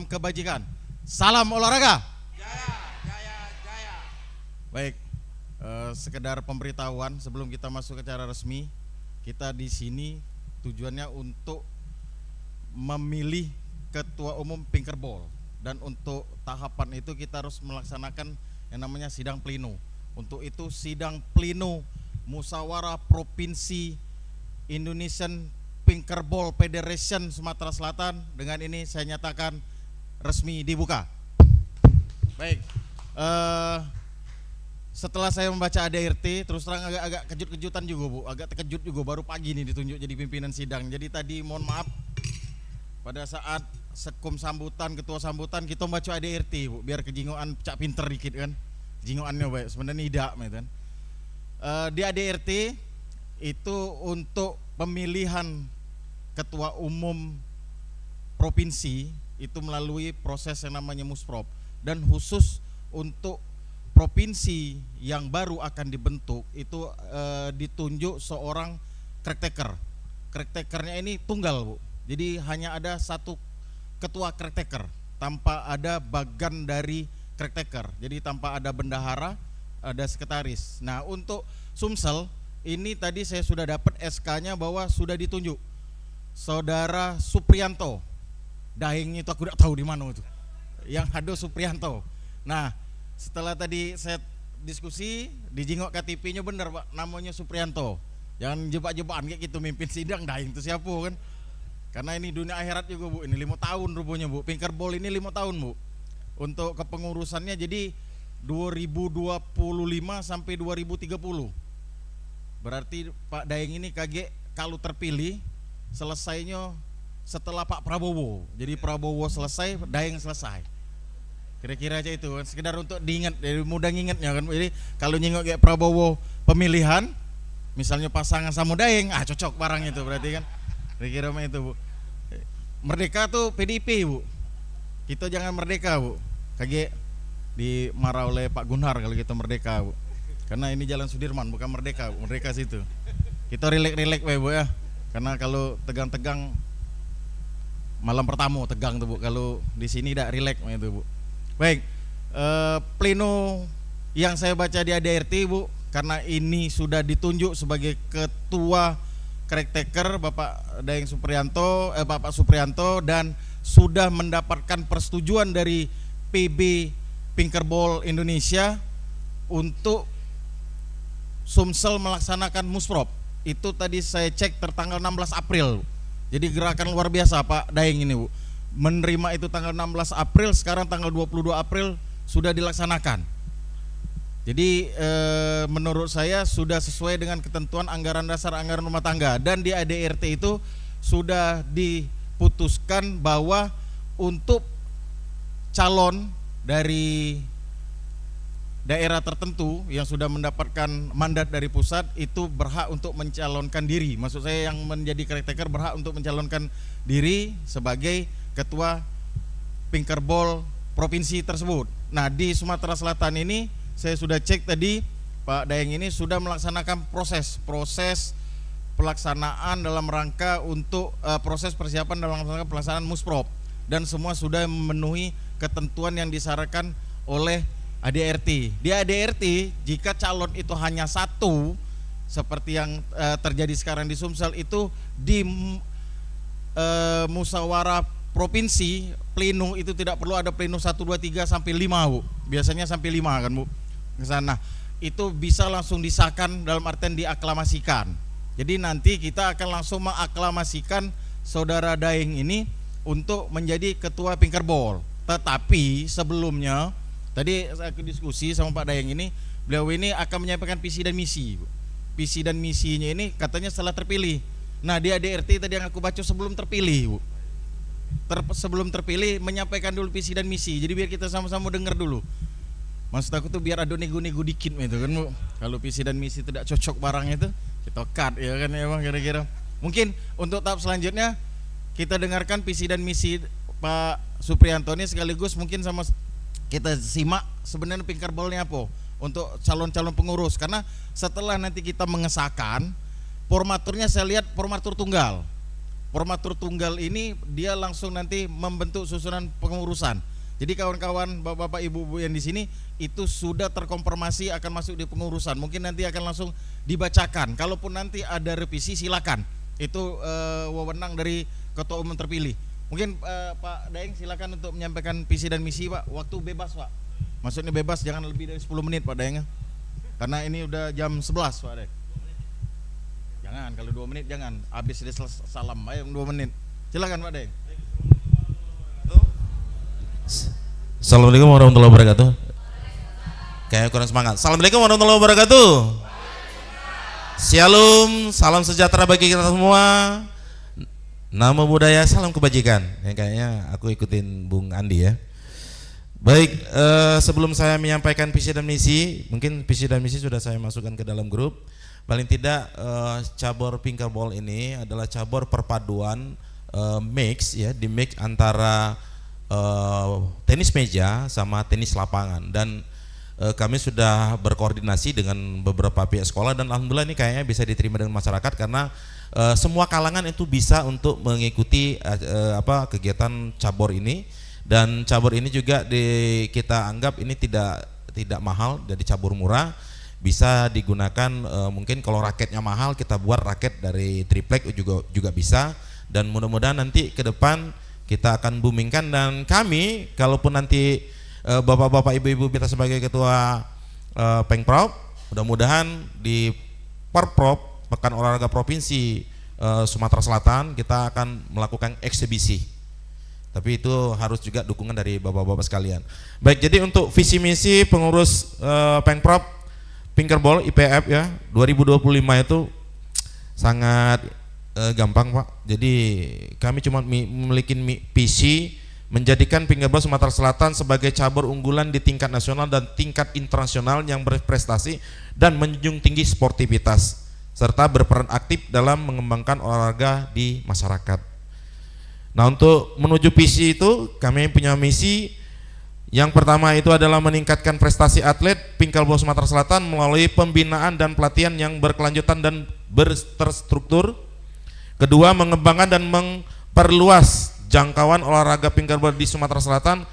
kebajikan, salam olahraga. Jaya, jaya, jaya. Baik, sekedar pemberitahuan sebelum kita masuk ke acara resmi. Kita di sini tujuannya untuk memilih ketua umum Pinkerball, dan untuk tahapan itu kita harus melaksanakan yang namanya sidang pleno. Untuk itu sidang pleno Musyawarah Provinsi Indonesian Pinkerball Federation Sumatera Selatan dengan ini saya nyatakan resmi dibuka. Baik, setelah saya membaca ADRT, terus terang agak kejut-kejutan juga Bu, agak terkejut juga, baru pagi nih ditunjuk jadi pimpinan sidang. Jadi tadi mohon maaf, pada saat sekum sambutan, ketua sambutan kita baca ADRT Bu, biar kejingoan cak pinter dikit kan, jingoannya baik, sebenarnya tidak kan. Di ADRT itu untuk pemilihan ketua umum provinsi itu melalui proses yang namanya Musprop, dan khusus untuk provinsi yang baru akan dibentuk itu ditunjuk seorang caretaker. Caretakernya ini tunggal Bu, jadi hanya ada satu ketua caretaker tanpa ada bagan dari caretaker, jadi tanpa ada bendahara, ada sekretaris. Nah untuk Sumsel ini tadi saya sudah dapat SK-nya bahwa sudah ditunjuk Saudara Suprianto. Daeng itu aku tidak tahu di mana itu, yang Hado Suprianto. Nah setelah tadi saya diskusi, dijingok KTP-nya benar Pak, namanya Suprianto. Jangan jebak-jebakan kayak gitu mimpin sidang, daeng itu siapa kan? Karena ini dunia akhirat juga Bu, ini 5 tahun rupanya Bu, Pinkerball ini 5 tahun Bu. Untuk kepengurusannya jadi 2025 sampai 2030. Berarti Pak Daeng ini kaget kalau terpilih selesainya setelah Pak Prabowo. Jadi Prabowo selesai, Daeng selesai. Kira-kira aja itu kan, sekedar untuk diingat, jadi mudah ngingetnya kan. Jadi kalau nyingok kayak Prabowo pemilihan, misalnya pasangan sama Daeng, cocok barang itu berarti kan. Kira-kira itu Bu. Merdeka tuh PDIP Bu. Kita jangan merdeka Bu. Kaget dimarah oleh Pak Gunhar kalau kita merdeka Bu. Karena ini Jalan Sudirman bukan merdeka Bu. Merdeka situ. Kita rilek-rilek Bu ya. Karena kalau tegang-tegang malam pertama tegang tuh Bu. Kalau di sini tidak rilek itu Bu. Baik, pleno yang saya baca di ADRT Bu, karena ini sudah ditunjuk sebagai ketua caretaker Bapak Daeng Suprianto, Bapak Suprianto, dan sudah mendapatkan persetujuan dari PB Pinkerball Indonesia untuk Sumsel melaksanakan Musprop. Itu tadi saya cek tertanggal 16 April. Jadi gerakan luar biasa Pak Daeng ini Bu. Menerima itu tanggal 16 April, sekarang tanggal 22 April sudah dilaksanakan. Jadi menurut saya sudah sesuai dengan ketentuan anggaran dasar anggaran rumah tangga, dan di ADRT itu sudah diputuskan bahwa untuk calon dari daerah tertentu yang sudah mendapatkan mandat dari pusat itu berhak untuk mencalonkan diri. Maksud saya yang menjadi caretaker berhak untuk mencalonkan diri sebagai ketua Pinkerball provinsi tersebut. Nah di Sumatera Selatan ini saya sudah cek tadi Pak Daeng ini sudah melaksanakan proses pelaksanaan dalam rangka untuk proses persiapan dalam rangka pelaksanaan Musprop, dan semua sudah memenuhi ketentuan yang disarankan oleh ADRT. Di ADRT jika calon itu hanya satu seperti yang terjadi sekarang di Sumsel, itu di musyawarah provinsi pleno itu tidak perlu ada pleno 1, 2, 3 sampai 5 Bu. Biasanya sampai 5 kan Bu ke sana. Itu bisa langsung disahkan dalam artian diaklamasikan. Jadi nanti kita akan langsung mengaklamasikan Saudara Daeng ini untuk menjadi ketua Pinkerball. Tetapi sebelumnya tadi saya diskusi sama Pak Daeng ini, beliau ini akan menyampaikan visi dan misi Bu. Visi dan misinya ini katanya setelah terpilih. Nah di ADRT tadi yang aku baca sebelum terpilih Bu. Sebelum terpilih menyampaikan dulu visi dan misi. Jadi biar kita sama-sama dengar dulu. Maksud aku tuh biar ada nego-nego dikit gitu kan Bu. Kalau visi dan misi tidak cocok barang itu, kita cut ya kan ya Bang, kira-kira. Mungkin untuk tahap selanjutnya kita dengarkan visi dan misi Pak Suprianto ini, sekaligus mungkin sama kita simak sebenarnya Pinkerball ini apa untuk calon-calon pengurus. Karena setelah nanti kita mengesahkan formaturnya, saya lihat formatur tunggal. Formatur tunggal ini dia langsung nanti membentuk susunan pengurusan. Jadi kawan-kawan, bapak-bapak, ibu-ibu yang di sini itu sudah terkonfirmasi akan masuk di pengurusan. Mungkin nanti akan langsung dibacakan. Kalaupun nanti ada revisi silakan. Itu wewenang dari ketua umum terpilih. Mungkin Pak Daeng silakan untuk menyampaikan visi dan misi, Pak. Waktu bebas, Pak. Maksudnya bebas, jangan lebih dari 10 menit, Pak Daeng. Karena ini udah jam 11, Pak Daeng. Jangan, kalau 2 menit jangan. Habis dia salam, ayo 2 menit. Silakan Pak Daeng. Assalamualaikum warahmatullahi wabarakatuh. Kayak kurang semangat. Assalamualaikum warahmatullahi wabarakatuh. Shalom, salam sejahtera bagi kita semua. Nama budaya, salam kebajikan. Kayaknya aku ikutin Bung Andi ya. Baik, sebelum saya menyampaikan visi dan misi, mungkin visi dan misi sudah saya masukkan ke dalam grup. Paling tidak cabur finkerball ini adalah cabur perpaduan mix ya, di mix antara tenis meja sama tenis lapangan, dan kami sudah berkoordinasi dengan beberapa pihak sekolah, dan alhamdulillah ini kayaknya bisa diterima dengan masyarakat karena semua kalangan itu bisa untuk mengikuti kegiatan cabur ini. Dan cabur ini juga kita anggap ini tidak mahal, jadi cabur murah, bisa digunakan. Mungkin kalau raketnya mahal kita buat raket dari triplek juga bisa, dan mudah-mudahan nanti ke depan kita akan boomingkan. Dan kami kalaupun nanti bapak-bapak ibu-ibu kita sebagai ketua Pengprov, mudah-mudahan di Perprov Pekan Olahraga Provinsi Sumatera Selatan kita akan melakukan eksibisi. Tapi itu harus juga dukungan dari bapak-bapak sekalian. Baik, jadi untuk visi misi pengurus Pengprov Finkerball IPF ya 2025 itu sangat gampang Pak. Jadi kami cuma memiliki visi menjadikan finkerball Sumatera Selatan sebagai cabur unggulan di tingkat nasional dan tingkat internasional yang berprestasi dan menjunjung tinggi sportivitas serta berperan aktif dalam mengembangkan olahraga di masyarakat. Nah, untuk menuju visi itu kami punya misi. Yang pertama itu adalah meningkatkan prestasi atlet finkerball Sumatera Selatan melalui pembinaan dan pelatihan yang berkelanjutan dan berterstruktur. Kedua, mengembangkan dan memperluas jangkauan olahraga finkerball di Sumatera Selatan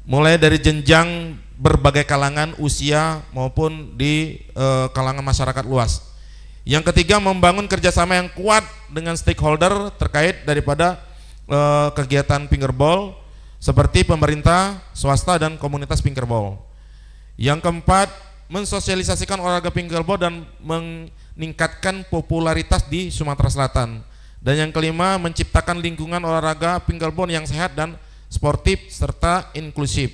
mulai dari jenjang berbagai kalangan usia maupun di kalangan masyarakat luas. Yang ketiga, membangun kerjasama yang kuat dengan stakeholder terkait daripada kegiatan finkerball seperti pemerintah, swasta, dan komunitas finkerball. Yang keempat, mensosialisasikan olahraga finkerball dan meningkatkan popularitas di Sumatera Selatan. Dan yang kelima, menciptakan lingkungan olahraga finkerball yang sehat dan sportif serta inklusif.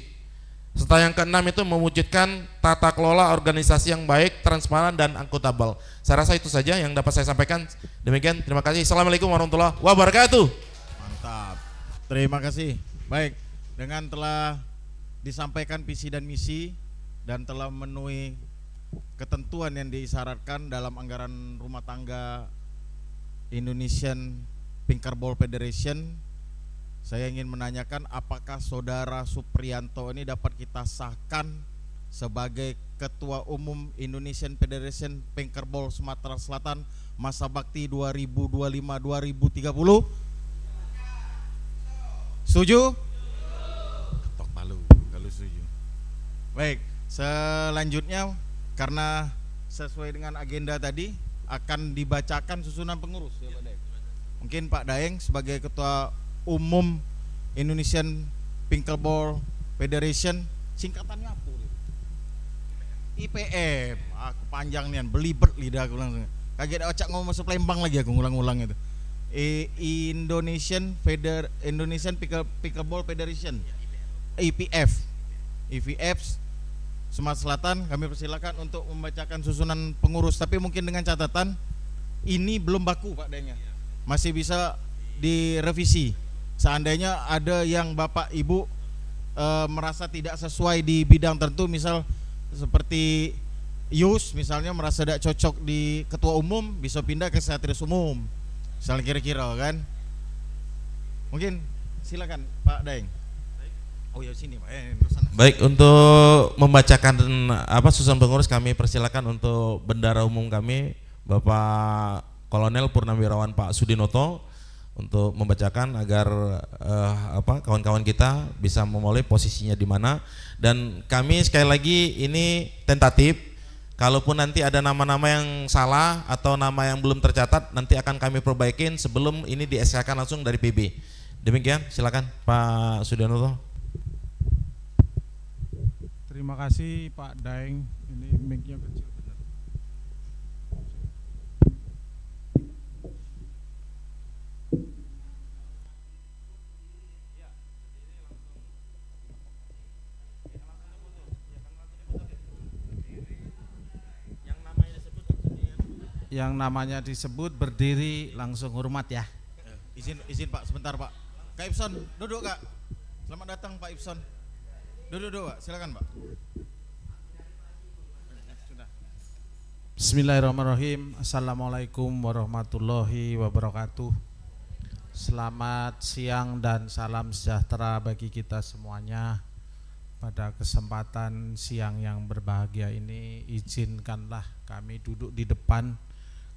Serta yang keenam itu mewujudkan tata kelola organisasi yang baik, transparan, dan akuntabel. Saya rasa itu saja yang dapat saya sampaikan. Demikian, terima kasih. Assalamualaikum warahmatullahi wabarakatuh. Mantap. Terima kasih. Baik, dengan telah disampaikan visi dan misi dan telah memenuhi ketentuan yang disyaratkan dalam anggaran rumah tangga Indonesian Finkerball Federation, saya ingin menanyakan apakah saudara Supriyanto ini dapat kita sahkan sebagai Ketua Umum Indonesian Federation Finkerball Sumatera Selatan masa bakti 2025-2030? Setuju? Ketok palu kalau setuju. Baik, selanjutnya karena sesuai dengan agenda tadi akan dibacakan susunan pengurus ya Pak Daeng. Mungkin Pak Daeng sebagai Ketua Umum Indonesian Finkerball Federation, singkatannya apa? IPF. Aku panjang nih, belibet lidah aku langsung. Kaget acak ngomong masuk Palembang lagi aku ngulang-ngulang itu. Indonesian Finkerball Federation, IPF. Sumatera Selatan, kami persilakan untuk membacakan susunan pengurus, tapi mungkin dengan catatan ini belum baku Pak Daeng, masih bisa direvisi. Seandainya ada yang Bapak Ibu merasa tidak sesuai di bidang tertentu, misal seperti Yus misalnya merasa tidak cocok di ketua umum, bisa pindah ke sekretaris umum. Misalnya kira-kira kan. Mungkin silakan Pak Daeng. Oh ya sini Pak. Baik, untuk membacakan susunan pengurus kami persilakan untuk bendara umum kami Bapak Kolonel Purnawirawan Pak Sudinoto, untuk membacakan agar kawan-kawan kita bisa memulai posisinya di mana. Dan kami sekali lagi ini tentatif, kalaupun nanti ada nama-nama yang salah atau nama yang belum tercatat nanti akan kami perbaikin sebelum ini di SK langsung dari PB. Demikian, silakan Pak Sudianoto. Terima kasih Pak Daeng, ini mic-nya kecil benar. Yang namanya disebut berdiri langsung hormat ya. Izin Pak, sebentar Pak. Kak Ibson, duduk Kak. Selamat datang Pak Ibson. Duduk Pak, silakan Pak. Bismillahirrahmanirrahim. Assalamualaikum warahmatullahi wabarakatuh. Selamat siang dan salam sejahtera bagi kita semuanya. Pada kesempatan siang yang berbahagia ini, izinkanlah kami duduk di depan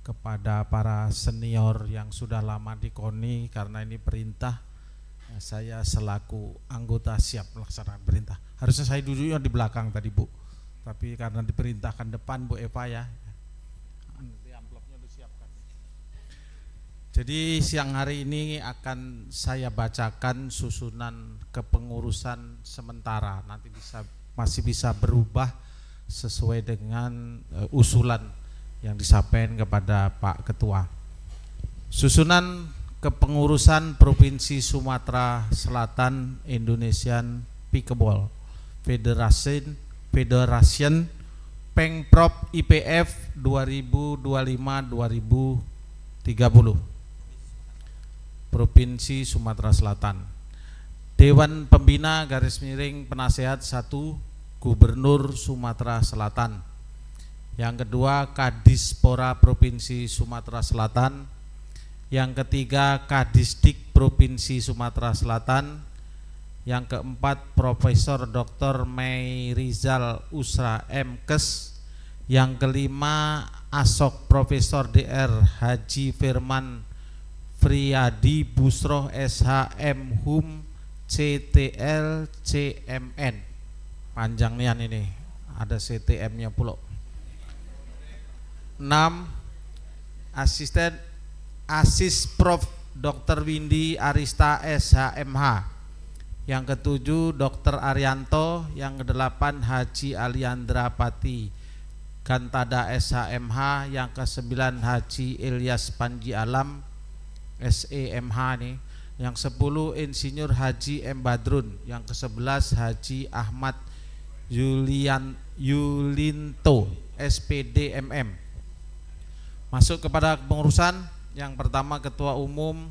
kepada para senior yang sudah lama di KONI, karena ini perintah. Saya selaku anggota siap melaksanakan perintah. Harusnya saya duduknya di belakang tadi Bu, tapi karena diperintahkan depan Bu Eva ya. Nanti amplopnya disiapkan. Jadi siang hari ini akan saya bacakan susunan kepengurusan sementara. Nanti masih bisa berubah sesuai dengan usulan yang disampaikan kepada Pak Ketua. Susunan kepengurusan Provinsi Sumatera Selatan Indonesian Pickleball Federation Pengprov IPF 2025-2030 Provinsi Sumatera Selatan. Dewan Pembina _Penasehat 1 Gubernur Sumatera Selatan. Yang kedua Kadispora Provinsi Sumatera Selatan. Yang ketiga Kadisdik Provinsi Sumatera Selatan. Yang keempat Profesor Dr. Meirizal Usra MKes. Yang kelima Asok Profesor DR Haji Firman Friyadi Busroh SHM Hum CTL CMN. Panjang nian ini, ada CTM-nya pula. 6 Asis Prof Dr. Windy Arista SHMH. Yang ketujuh Dr. Arianto. Yang kedelapan Haji Aliandra Pati Gantada SHMH. Yang kesembilan Haji Ilyas Panji Alam SEMH nih. Yang 10 Insinyur Haji M. Badrun. Yang ke-11 Haji Ahmad Yulinto SPD MM. Masuk kepada kepengurusan. Yang pertama Ketua Umum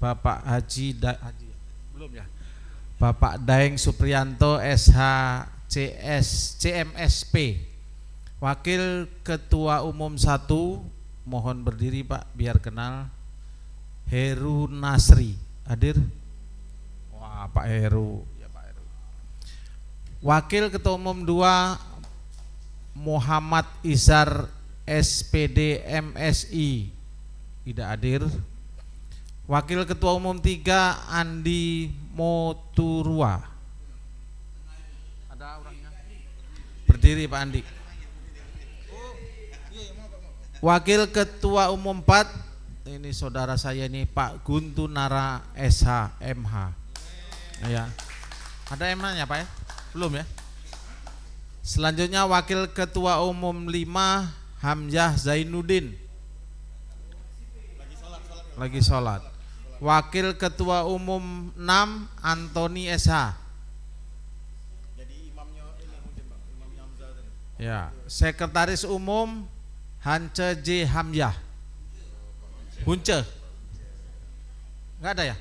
Bapak Bapak Daeng Supriyanto SHCS CMSP. Wakil Ketua Umum 1, mohon berdiri Pak biar kenal, Heru Nasri. Hadir? Wah, Pak Heru. Ya, Pak Heru. Wakil Ketua Umum 2 Muhammad Izar SPD MSI. Tidak hadir. Wakil Ketua Umum 3 Andi Moturua. Ada orangnya? Berdiri Pak Andi. Wakil Ketua Umum 4, ini saudara saya nih Pak Guntunara SHMH. Ya. Ada M-nya Pak ya? Belum ya? Selanjutnya Wakil Ketua Umum 5 Hamzah Zainuddin. Lagi sholat. Wakil Ketua Umum 6 Antoni SH. Jadi imamnya ini mungkin Pak, imamnya Hamzah tadi. Ya, Sekretaris Umum Hance J Hamzah. Hunce. Enggak ada ya?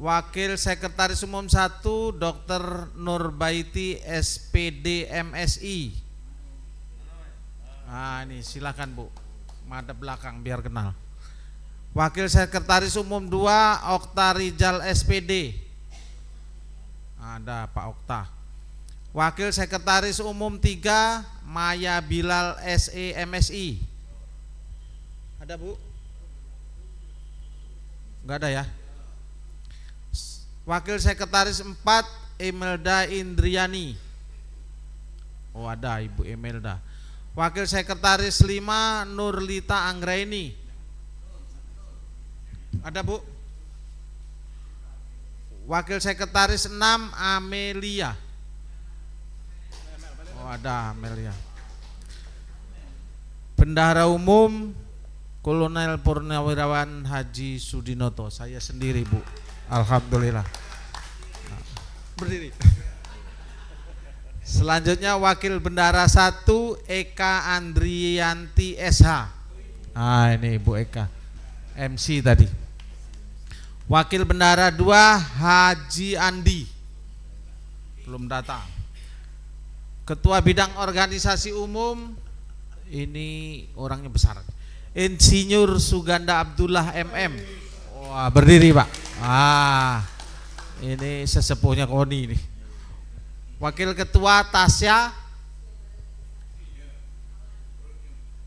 Wakil Sekretaris Umum 1 Dr. Nurbaiti SPD MSI. Nah, ini silakan Bu. Madep belakang biar kenal. Wakil Sekretaris Umum 2 Okta Rizal SPD. Ada Pak Okta. Wakil Sekretaris Umum 3 Maya Bilal SE MSI. Ada Bu? Enggak ada ya. Wakil Sekretaris 4 Imelda Indriani. Oh ada Ibu Imelda. Wakil Sekretaris 5 Nurlita Anggraini. Ada Bu? Wakil Sekretaris 6 Amelia. Oh ada Amelia. Bendahara Umum Kolonel Purnawirawan Haji Sudinoto. Saya sendiri Bu. Alhamdulillah. Berdiri. Selanjutnya Wakil Bendahara 1 Eka Andrianti SH. Ah ini Ibu Eka, MC tadi. Wakil Bendahara 2 Haji Andi, belum datang. Ketua Bidang Organisasi Umum, ini orangnya besar, Insinyur Suganda Abdullah MM. Wah berdiri Pak. Ini sesepuhnya Koni nih. Wakil Ketua Tasya.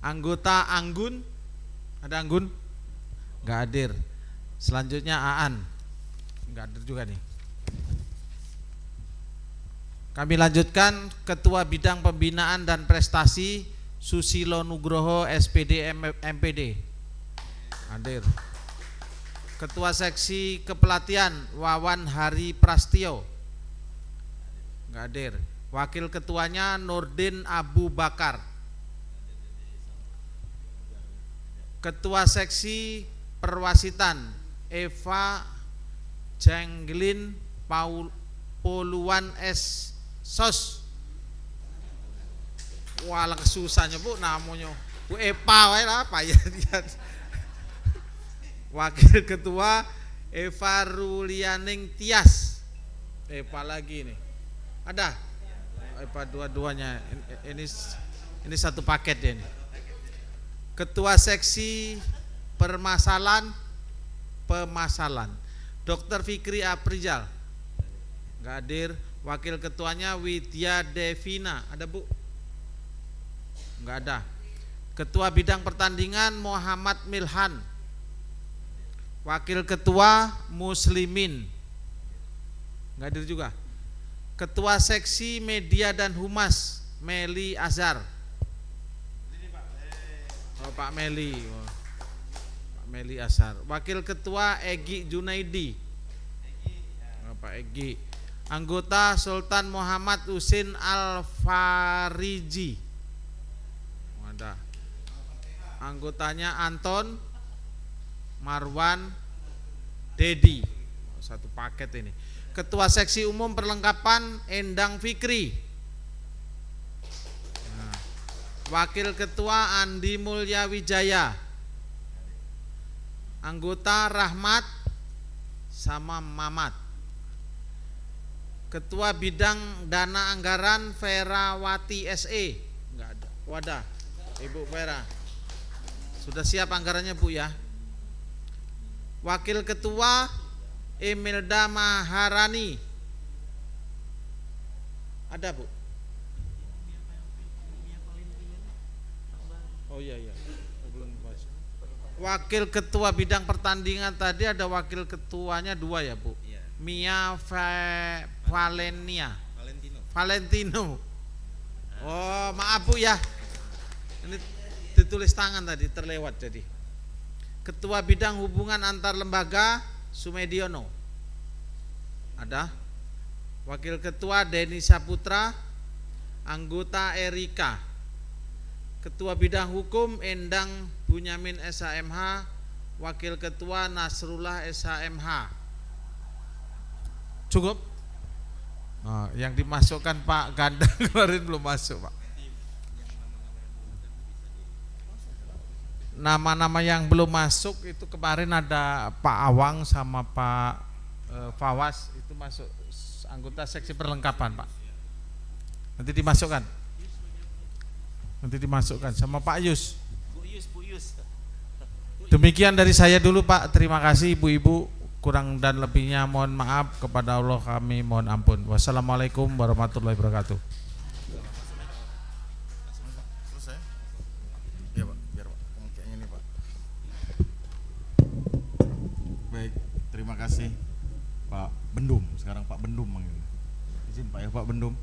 Anggota Anggun. Ada Anggun? Enggak hadir. Selanjutnya Aan. Enggak hadir juga nih. Kami lanjutkan Ketua Bidang Pembinaan dan Prestasi Susilo Nugroho SPD MPD. Hadir. Ketua Seksi Kepelatihan Wawan Hari Prastio. Enggak hadir. Wakil Ketuanya Nurdin Abu Bakar. Ketua Seksi Perwasitan Eva Jenglin Poluan S. Sos. Walah kesusahnya Bu namanya. Bu Epa wae lah apa ya dia. Wakil Ketua Eva Rulianing Tias. Eva lagi nih. Ada? Eva dua-duanya. Ini satu paket ya ini. Ketua Seksi Pemasalan Dr. Fikri Aprijal. Enggak hadir. Wakil Ketuanya Widya Devina. Ada Bu? Enggak ada. Ketua Bidang Pertandingan Muhammad Milhan. Wakil Ketua Muslimin. Enggak hadir juga. Ketua Seksi Media dan Humas Meli Azhar. Oh, Pak Meli. Oh. Pak Meli Azhar. Wakil Ketua Egi Junaidi. Oh, Pak Egi. Anggota Sultan Muhammad Husin Al-Fariji. Oh, ada. Anggotanya Anton Marwan Dedi. Oh, satu paket ini. Ketua Seksi Umum Perlengkapan Endang Fikri. Nah, Wakil Ketua Andi Mulya Wijaya. Anggota Rahmat sama Mamat. Ketua Bidang Dana Anggaran Verawati SE. Enggak ada. Wadah. Ibu Vera. Sudah siap anggarannya Bu ya. Wakil Ketua Imelda Maharani. Ada Bu? Oh iya. Belum masuk. Wakil Ketua Bidang Pertandingan tadi ada wakil ketuanya 2 ya Bu? Iya. Mia Valentino. Oh maaf Bu ya. Ini ditulis tangan tadi terlewat jadi. Ketua Bidang Hubungan Antar Lembaga Sumediono. Ada. Wakil Ketua Denny Saputra. Anggota Erika. Ketua Bidang Hukum Endang Bunyamin SHMH. Wakil Ketua Nasrullah SHMH. Cukup? Nah, yang dimasukkan Pak Gandang kemarin belum masuk Pak. Nama-nama yang belum masuk itu kemarin ada Pak Awang sama Pak Fawas itu masuk anggota seksi perlengkapan Pak. Nanti dimasukkan sama Pak Yus. Bu Yus. Demikian dari saya dulu Pak. Terima kasih Ibu-ibu. Kurang dan lebihnya mohon maaf, kepada Allah kami mohon ampun. Wassalamualaikum warahmatullahi wabarakatuh. Selesai? Iya Pak, biar Pak. Kayaknya ini Pak. Baik. Terima kasih Pak Bendum, sekarang Pak Bendum manggilnya. Izin Pak ya Pak Bendum.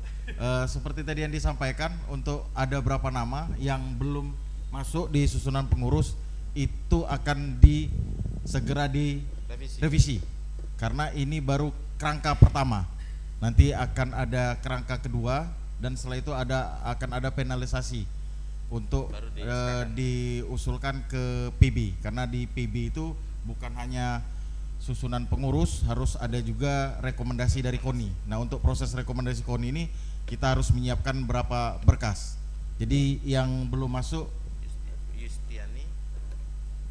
Seperti tadi yang disampaikan, untuk ada berapa nama yang belum masuk di susunan pengurus itu akan segera direvisi. Karena ini baru kerangka pertama. Nanti akan ada kerangka kedua dan setelah itu akan ada penalisasi untuk diusulkan ke PB. Karena di PB itu bukan hanya susunan pengurus, harus ada juga rekomendasi dari KONI. Nah, untuk proses rekomendasi KONI ini kita harus menyiapkan berapa berkas. Jadi yang belum masuk Yustiani.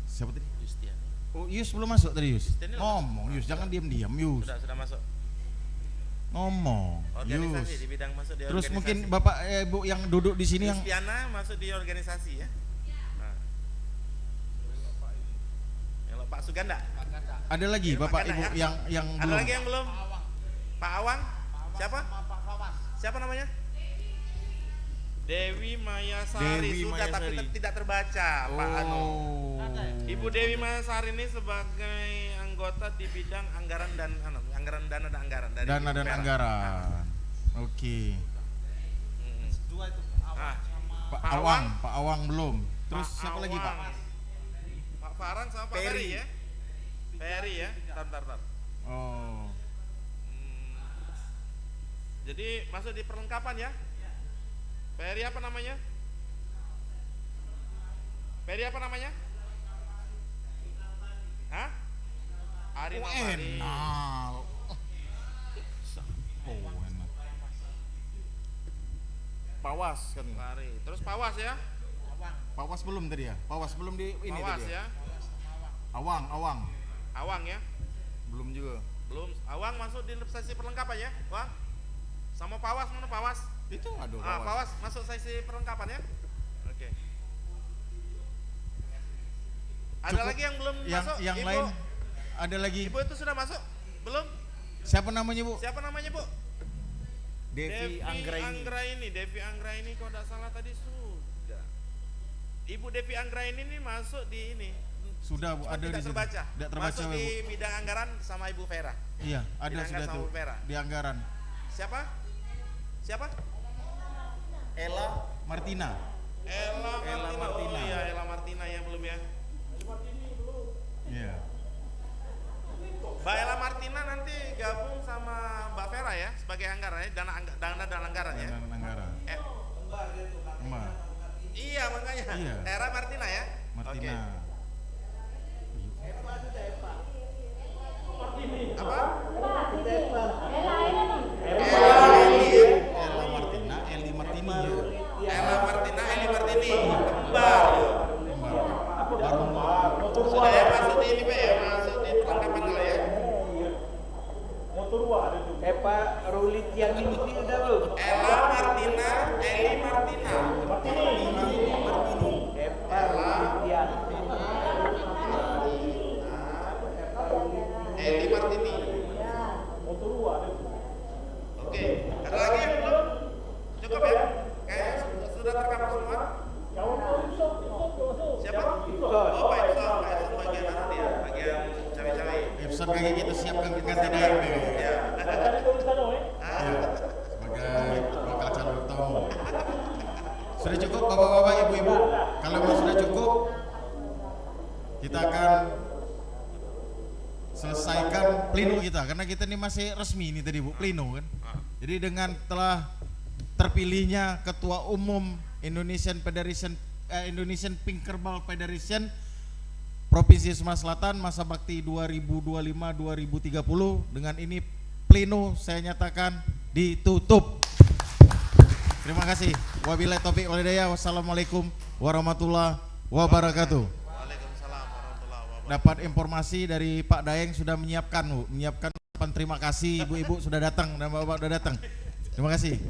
siapa tadi? Yustiani. Oh, Yus belum masuk tadi, Yus. Yustiani Ngomong, Yus, jangan diam-diam, Yus. Sudah masuk. Ngomong, Organisasi Yus. di bidang masuk di Terus organisasi. mungkin Bapak Ibu yang duduk di sini yang Yustiana masuk di organisasi ya. Nah. Yang Pak Suganda. ada lagi Pak Bapak Ganda, Ibu ya? yang Ada belum. lagi yang belum? Pak Awang. Siapa? Siapa namanya? Dewi Mayasari. Dewi Sudah tapi Mayasari. tidak terbaca Pak Ano. Oh. Ibu Dewi Mayasari ini sebagai anggota di bidang anggaran dan anggaran dana dan anggaran dari Dana dan Pera. anggaran. Oke. Ah, Pak Pak Awang, Pak Awang belum. Terus Pak siapa lagi, Pak? Awang. Pak Farang sama Pak Ferry ya? Ferry ya? Tar. Oh. Jadi masuk di perlengkapan ya? Ferry apa namanya? Ferry apa namanya? Hah? Arin Alfari. Enak. Oh, enak. Pawas kan. Alfari. Terus Pawas ya? Pawas belum tadi ya? Pawas belum di ini Pawas tadi ya? Awang. Awang ya? Belum juga. Belum. Awang masuk di sesi perlengkapan ya? Wang? Sama Pawas mana Pawas? Itu aduh Pawas masuk sesi perlengkapan ya? Oke. Ada Cukup. lagi yang belum masuk? Yang Ibu? lain ada lagi. Ibu itu sudah masuk? Belum? Siapa namanya, Bu? Siapa namanya Bu? Devi Anggraini. Devi Anggraini kalau tidak salah tadi sudah. Ibu Devi Anggraini ini masuk di ini. Sudah, Bu, Cuma ada di tidak sini. terbaca. Tidak terbaca, Masuk Bu. di bidang anggaran sama Ibu Vera. Iya, ada Bidang sudah anggaran tuh sama Bu Vera. di anggaran. Siapa? Siapa? Ella Martina. Ella Ella Martina. Martina. Oh iya, Ella Martina yang belum ya. Iya. Mbak Ella Martina nanti gabung sama Mbak Vera ya sebagai anggaran ya, dana dan anggaran ya. Dan anggaran. Mbak Iya makanya. Iya. Era Martina ya. Martina. Apa? Ella Martina, Eli Martini ya. Ella Martina, Eli Martini. Kembar. Sudah ya masuk di ini Pak ya, masuk di perlengkapan dulu ya. Pak Ruli Tiang ini udah belum? Ella Martina, Eli Martina. Eli Martini. Oke, ada lagi yang belum? Cukup ya? Kayak sudah tercover semua? Siapa? Oh, Pak Epson bagian mana dia? Bagian cawe-cawe. Epson kayak gitu siapkan ganti dia. Ya. Sebagai bakal calon ketua umum. Sudah cukup Bapak-bapak, Ibu-ibu. Kalau memang sudah cukup, kita akan selesaikan pleno kita karena kita ini masih resmi ini tadi Bu, pleno kan. Jadi dengan telah terpilihnya Ketua Umum Indonesian Pinkerball Federation Provinsi Sumatera Selatan masa bakti 2025-2030, dengan ini pleno saya nyatakan ditutup. Terima kasih. Wabillahi taufiq wal hidayah. Wassalamualaikum warahmatullahi wabarakatuh. Waalaikumsalam warahmatullahi wabarakatuh. Dapat informasi dari Pak Daeng sudah menyiapkan, Bu. Menyiapkan ucapan terima kasih, ibu-ibu sudah datang dan bapak sudah datang. Terima kasih.